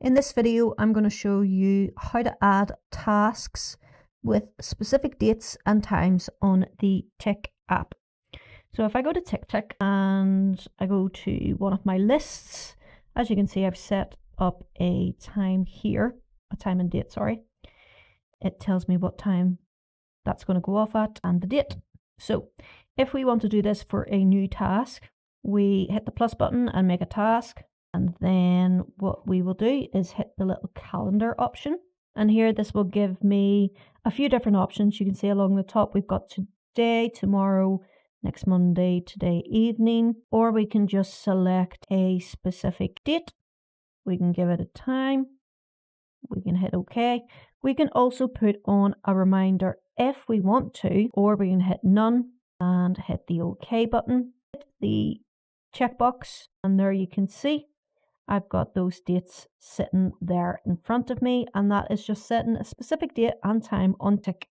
In this video, I'm going to show you how to add tasks with specific dates and times on the Tick app. So if I go to TickTick and I go to one of my lists, as you can see, I've set up a time here, a time and date, sorry. It tells me what time that's going to go off at and the date. So if we want to do this for a new task, we hit the plus button and make a task. And then what we will do is hit the little calendar option. And here this will give me a few different options. You can see along the top we've got today, tomorrow, next Monday, today evening, or we can just select a specific date. We can give it a time. We can hit OK. We can also put on a reminder if we want to, or we can hit none and hit the OK button. Hit the checkbox, and there you can see I've got those dates sitting there in front of me, and that is just setting a specific date and time on Tick.